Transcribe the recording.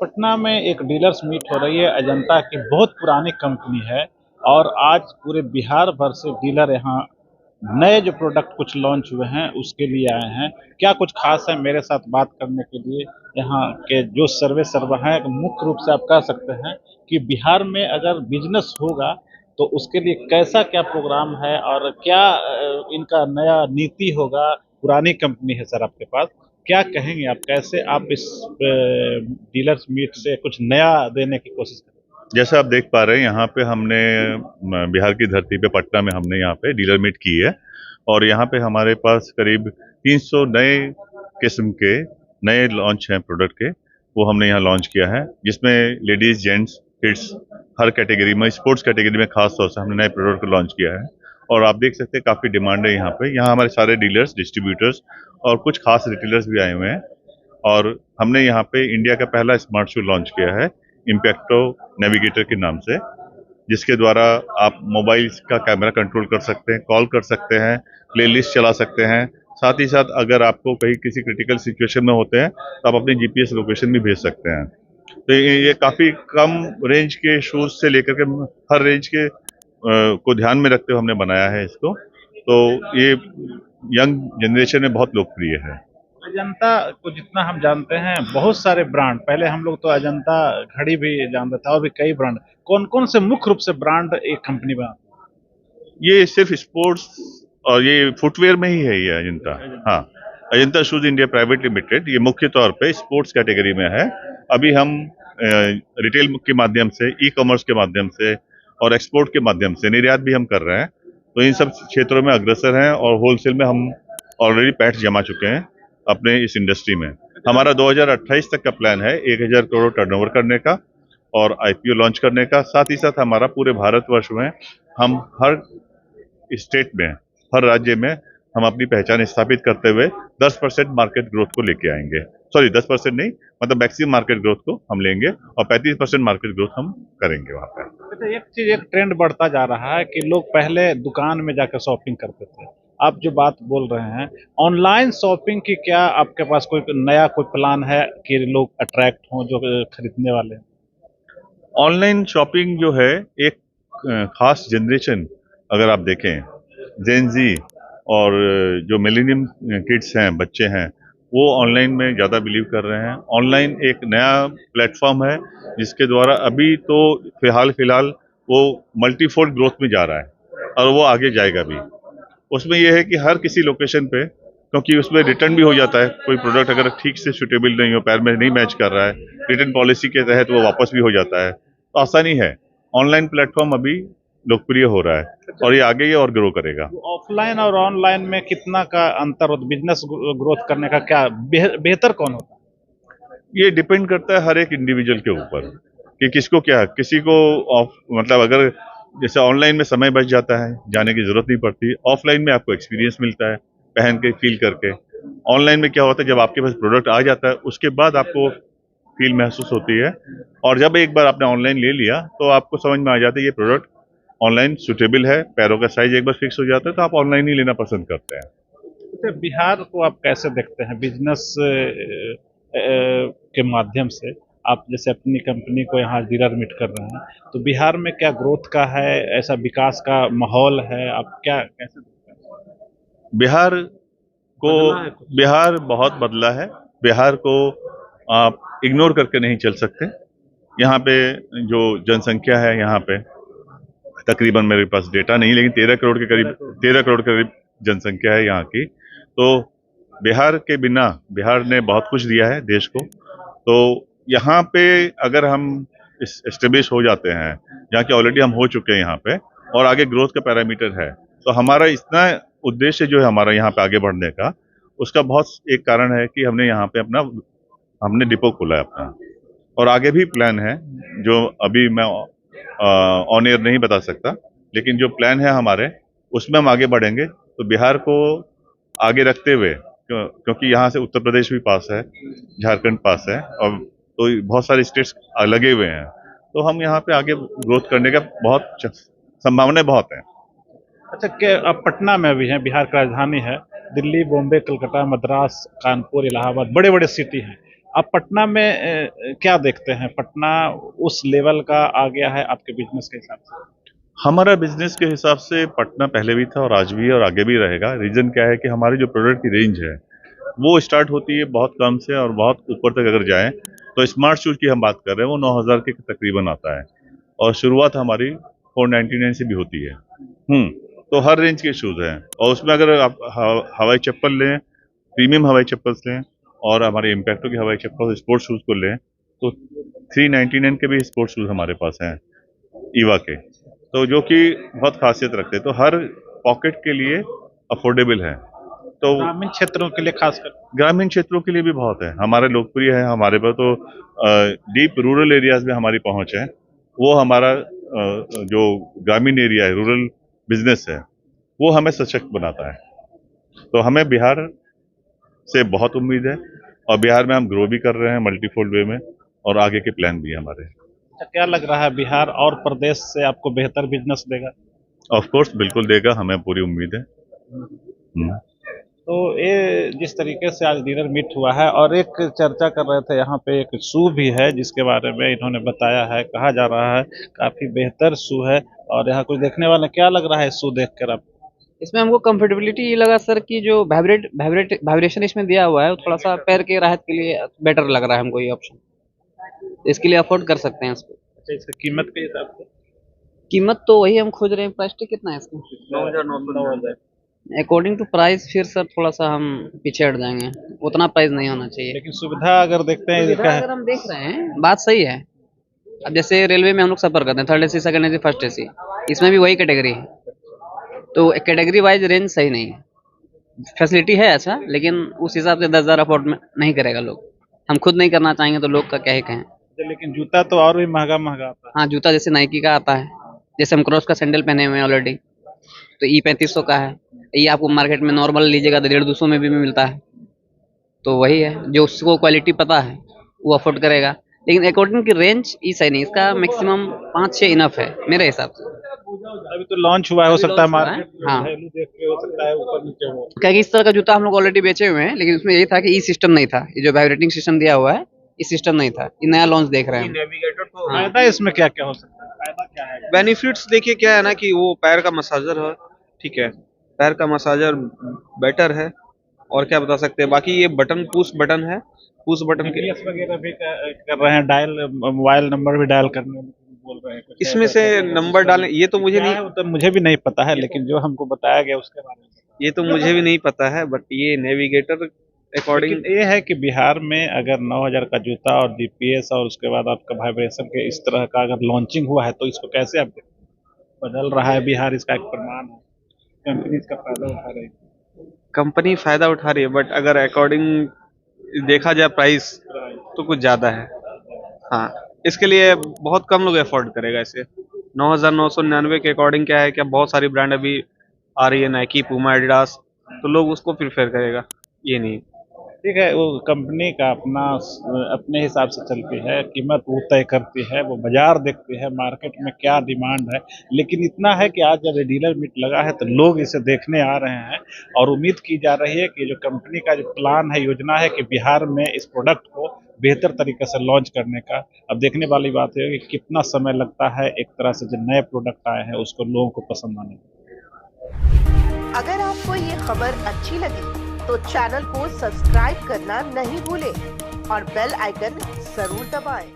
पटना में एक dealers meet हो रही है। अजंता की बहुत पुरानी कंपनी है और आज पूरे बिहार भर से डीलर यहाँ नए जो प्रोडक्ट कुछ लॉन्च हुए हैं उसके लिए आए हैं। क्या कुछ खास है मेरे साथ बात करने के लिए यहाँ के जो सर्वे सर्वा हैं। मुख्य रूप से आप कह सकते हैं कि बिहार में अगर बिजनेस होगा तो उसके लिए कैसा क्या प्रोग्राम है और क्या इनका नया नीति होगा। पुरानी कंपनी है सर आपके पास, क्या कहेंगे आप, कैसे आप इस डीलर्स मीट से कुछ नया देने की कोशिश करें। जैसा आप देख पा रहे हैं यहाँ पे हमने बिहार की धरती पे पटना में हमने यहाँ पे डीलर मीट की है और यहाँ पे हमारे पास करीब 300 नए किस्म के नए लॉन्च हैं प्रोडक्ट के। वो हमने यहाँ लॉन्च किया है जिसमें लेडीज जेंट्स किड्स हर कैटेगरी में, स्पोर्ट्स कैटेगरी में खास तौर से हमने नए प्रोडक्ट को लॉन्च किया है। और आप देख सकते हैं काफ़ी डिमांड है यहाँ पे। यहाँ हमारे सारे डीलर्स, डिस्ट्रीब्यूटर्स और कुछ खास रिटेलर्स भी आए हुए हैं। और हमने यहाँ पे इंडिया का पहला स्मार्ट शू लॉन्च किया है इम्पैक्टो नेविगेटर के नाम से, जिसके द्वारा आप मोबाइल का कैमरा कंट्रोल कर सकते हैं, कॉल कर सकते हैं, प्लेलिस्ट चला सकते हैं। साथ ही साथ अगर आपको कहीं किसी क्रिटिकल सिचुएशन में होते हैं तो आप अपनी जीपीएस लोकेशन भी भेज सकते हैं। तो ये काफ़ी कम रेंज के शूज से लेकर के हर रेंज के को ध्यान में रखते हुए हमने बनाया है इसको। तो ये यंग जनरेशन में बहुत लोकप्रिय है। अजंता को जितना हम जानते हैं बहुत सारे ब्रांड, पहले हम लोग तो अजंता घड़ी भी जानते थे और भी कई ब्रांड, कौन कौन से मुख्य रूप से ब्रांड एक कंपनी बना। ये सिर्फ स्पोर्ट्स और ये फुटवेयर में ही है ये अजंता। हाँ, Ajanta shoes India private limited ये मुख्य तौर पे स्पोर्ट्स कैटेगरी में है। अभी हम रिटेल के माध्यम से, ई कॉमर्स के माध्यम से और एक्सपोर्ट के माध्यम से निर्यात भी हम कर रहे हैं। तो इन सब क्षेत्रों में अग्रसर हैं और होलसेल में हम ऑलरेडी पैठ जमा चुके हैं अपने इस इंडस्ट्री में। हमारा 2028 तक का प्लान है 1000 करोड़ टर्नओवर करने का और आईपीओ लॉन्च करने का। साथ ही साथ हमारा पूरे भारतवर्ष में हम हर स्टेट में, हर राज्य में हम अपनी पहचान स्थापित करते हुए 10% मार्केट ग्रोथ को लेके आएंगे। सॉरी, 10% नहीं, मतलब मैक्सिमम मार्केट ग्रोथ को हम लेंगे और 35% मार्केट ग्रोथ हम करेंगे वहां पर। अच्छा, एक ट्रेंड बढ़ता जा रहा है कि लोग पहले दुकान में जाकर शॉपिंग करते थे। आप जो बात बोल रहे हैं ऑनलाइन शॉपिंग की, क्या आपके पास कोई नया कोई प्लान है कि लोग अट्रैक्ट हों जो खरीदने वाले हैं। ऑनलाइन शॉपिंग जो है एक खास जनरेशन, अगर आप देखें जेन जी और जो मिलेनियम किड्स हैं, बच्चे हैं, वो ऑनलाइन में ज़्यादा बिलीव कर रहे हैं। ऑनलाइन एक नया प्लेटफॉर्म है जिसके द्वारा अभी तो फिलहाल वो मल्टीफोल्ड ग्रोथ में जा रहा है और वो आगे जाएगा भी। उसमें यह है कि हर किसी लोकेशन पे, क्योंकि उसमें रिटर्न भी हो जाता है, कोई प्रोडक्ट अगर ठीक से सुटेबल नहीं हो, पैर में नहीं मैच कर रहा है, रिटर्न पॉलिसी के तहत वो वापस भी हो जाता है, तो आसानी है। ऑनलाइन प्लेटफॉर्म अभी लोकप्रिय हो रहा है और ये आगे ये और ग्रो करेगा। ऑफलाइन और ऑनलाइन में कितना का अंतर होता, बिजनेस ग्रोथ करने का क्या बेहतर कौन होता ये डिपेंड करता है हर एक इंडिविजुअल के ऊपर कि किसको क्या, किसी को मतलब अगर जैसे ऑनलाइन में समय बच जाता है, जाने की जरूरत नहीं पड़ती, ऑफलाइन में आपको एक्सपीरियंस मिलता है पहन के, फील करके। ऑनलाइन में क्या होता है, जब आपके पास प्रोडक्ट आ जाता है उसके बाद आपको फील महसूस होती है। और जब एक बार आपने ऑनलाइन ले लिया तो आपको समझ में आ जाता है ये प्रोडक्ट ऑनलाइन सुटेबल है, पैरों का साइज एक बार फिक्स हो जाता है तो आप ऑनलाइन ही लेना पसंद करते हैं। है। बिहार को आप कैसे देखते हैं बिजनेस के माध्यम से, आप जैसे अपनी कंपनी को यहाँ डीलर मीट कर रहे हैं, तो बिहार में क्या ग्रोथ का है, ऐसा विकास का माहौल है, आप क्या कैसे देखते हैं। बिहार को बदला है कुछ। बिहार बहुत बदला है। बिहार को आप इग्नोर करके नहीं चल सकते। यहाँ पे जो जनसंख्या है, यहाँ पे तकरीबन, मेरे पास डेटा नहीं, लेकिन 13 करोड़ के करीब जनसंख्या है यहाँ की। तो बिहार के बिना, बिहार ने बहुत कुछ दिया है देश को। तो यहाँ पे अगर हम एस्टेब्लिश हो जाते हैं, जहाँ की ऑलरेडी हम हो चुके हैं यहाँ पे, और आगे ग्रोथ का पैरामीटर है, तो हमारा इतना उद्देश्य जो है हमारा यहाँ पे आगे बढ़ने का, उसका बहुत एक कारण है कि हमने डिपो खोला है अपना। और आगे भी प्लान है जो अभी मैं ऑन एयर नहीं बता सकता, लेकिन जो प्लान है हमारे, उसमें हम आगे बढ़ेंगे। तो बिहार को आगे रखते हुए, क्योंकि यहाँ से उत्तर प्रदेश भी पास है, झारखंड पास है, और तो बहुत सारे स्टेट्स लगे हुए हैं, तो हम यहाँ पे आगे ग्रोथ करने का बहुत संभावनाएं बहुत हैं। अच्छा, के अब पटना में भी हैं, बिहार की राजधानी है। दिल्ली, बॉम्बे, कलकत्ता, मद्रास, कानपुर, इलाहाबाद बड़े बड़े सिटी हैं। अब पटना में क्या देखते हैं, पटना उस लेवल का आ गया है आपके बिजनेस के हिसाब से? हमारा बिजनेस के हिसाब से पटना पहले भी था और आज भी है और आगे भी रहेगा। रीजन क्या है कि हमारी जो प्रोडक्ट की रेंज है वो स्टार्ट होती है बहुत कम से और बहुत ऊपर तक अगर जाएं तो स्मार्ट शूज की हम बात कर रहे हैं वो 9,000 के तकरीबन आता है और शुरुआत हमारी 499 से भी होती है। तो हर रेंज के शूज हैं और उसमें अगर आप हवाई चप्पल लें, प्रीमियम हवाई चप्पल लें और हमारे इम्पैक्टो की हवाई चप्पल स्पोर्ट्स शूज को लें तो 399 के भी स्पोर्ट्स शूज हमारे पास हैं ईवा के, तो जो कि बहुत खासियत रखते हैं। तो हर पॉकेट के लिए अफोर्डेबल है। तो ग्रामीण क्षेत्रों के लिए खासकर ग्रामीण क्षेत्रों के लिए भी बहुत है, हमारे लोकप्रिय है। हमारे पर तो डीप रूरल एरियाज में हमारी पहुंच है। वो हमारा जो ग्रामीण एरिया है, रूरल बिजनेस है, वो हमें सशक्त बनाता है। तो हमें बिहार से बहुत उम्मीद है और बिहार में हम ग्रो भी कर रहे हैं मल्टीफोल्ड वे में और आगे के प्लान भी है हमारे। क्या लग रहा है, बिहार और प्रदेश से आपको बेहतर बिजनेस देगा? ऑफ कोर्स बिल्कुल देगा, हमें पूरी उम्मीद है। तो ये जिस तरीके से आज डीलर मीट हुआ है और एक चर्चा कर रहे थे, यहाँ पे एक शू भी है जिसके बारे में इन्होंने बताया है, कहा जा रहा है काफी बेहतर शू है। और यहाँ कुछ देखने वाले, क्या लग रहा है शू देखकर आप? इसमें हमको कंफर्टेबिलिटी ये लगा सर कि जो वाइब्रेशन इसमें दिया हुआ है वो थोड़ा सा पैर के राहत के लिए बेटर लग रहा है हमको ये ऑप्शन। इसके लिए अफोर्ड कर सकते हैं इसको। अच्छा, इसका कीमत के हिसाब से? कीमत तो वही हम खोज रहे हैं। प्राइस कितना है इसका? 9,999। अकॉर्डिंग टू प्राइस फिर सर थोड़ा सा हम पीछे हट जाएंगे, उतना प्राइस नहीं होना चाहिए। लेकिन सुविधा अगर देखते हैं सुविधा अगर हम देख रहे हैं बात सही है। अब जैसे रेलवे में हम लोग सफर करते हैं, 3rd AC, 2nd AC, 1st AC, इसमें भी वही कैटेगरी है। तो कैटेगरी वाइज रेंज सही नहीं है। फैसिलिटी है अच्छा, लेकिन उस हिसाब से 10,000 अफोर्ड नहीं करेगा लोग। हम खुद नहीं करना चाहेंगे तो लोग का क्या ही कहें। लेकिन जूता तो और भी महंगा महंगा आता है। हाँ, जूता जैसे नाइकी का आता है, जैसे हम क्रॉस का सैंडल पहने हुए हैं ऑलरेडी, तो ये 3500 का है। ये आपको मार्केट में नॉर्मल लीजिएगा तो 150 में भी मिलता है। तो वही है, जो उसको क्वालिटी पता है वो अफोर्ड करेगा। लेकिन अकॉर्डिंग की रेंज ये सही नहीं, इसका मैक्सिमम 5-6 इनफ है मेरे हिसाब से। अभी तो लॉन्च हुआ है, हो सकता है मार्केट हाँ, वैल्यू देख के हो सकता है ऊपर नीचे हो। क्या इस तरह का जूता हम लोग ऑलरेडी बेचे हुए हैं, लेकिन उसमें यही था कि ई सिस्टम नहीं था। ये जो वाइब्रेटिंग सिस्टम दिया हुआ है, इस सिस्टम नहीं था। ये नया लॉन्च देख रहे हैं। नेविगेटर तो फायदा इसमें क्या क्या हो सकता है, फायदा क्या है? बेनिफिट्स देखिए क्या है ना कि वो पैर का मसाजर है, ठीक है, पैर का मसाजर बेटर है। और क्या बता सकते हैं, बाकी ये बटन पुश बटन है, पुश बटन के GPS वगैरह भी कर रहे हैं, डायल मोबाइल नंबर भी डायल करने बोल रहे हैं कुछ इसमें से नंबर डालने, ये तो मुझे नहीं, तो मुझे भी नहीं पता है, लेकिन जो हमको बताया गया उसके बारे में। ये तो मुझे भी नहीं पता है, बट ये नेविगेटर अकॉर्डिंग लेकिन ये है कि बिहार में अगर 9,000 का जूता और GPS और उसके बाद आपका वाइब्रेशन के इस तरह का अगर लॉन्चिंग हुआ है, तो इसको कैसे आप देखते हैं? बदल रहा है बिहार, इसका एक प्रमाण है। कंपनी इसका फायदा उठा रही है। कंपनी फायदा उठा रही है, बट अगर अकॉर्डिंग देखा जाए प्राइस तो कुछ ज्यादा है। हाँ, इसके लिए बहुत कम लोग अफोर्ड करेगा इसे। 9,999 के अकॉर्डिंग क्या है, क्या बहुत सारी ब्रांड अभी आ रही है, नाइकी, पूमा, एडिडास, तो लोग उसको प्रिफेर करेगा, ये नहीं। ठीक है, वो कंपनी का अपने हिसाब से चलती है, कीमत वो तय करती है, वो बाजार देखती है मार्केट में क्या डिमांड है। लेकिन इतना है कि आज जब डीलर मीट लगा है तो लोग इसे देखने आ रहे हैं और उम्मीद की जा रही है कि जो कंपनी का जो प्लान है, योजना है कि बिहार में इस प्रोडक्ट को बेहतर तरीके से लॉन्च करने का। अब देखने वाली बात है कि कितना समय लगता है एक तरह से जो नए प्रोडक्ट आए हैं उसको लोगों को पसंद आने में। अगर आपको ये खबर अच्छी लगी तो चैनल को सब्सक्राइब करना नहीं भूलें और बेल आइकन जरूर दबाएं।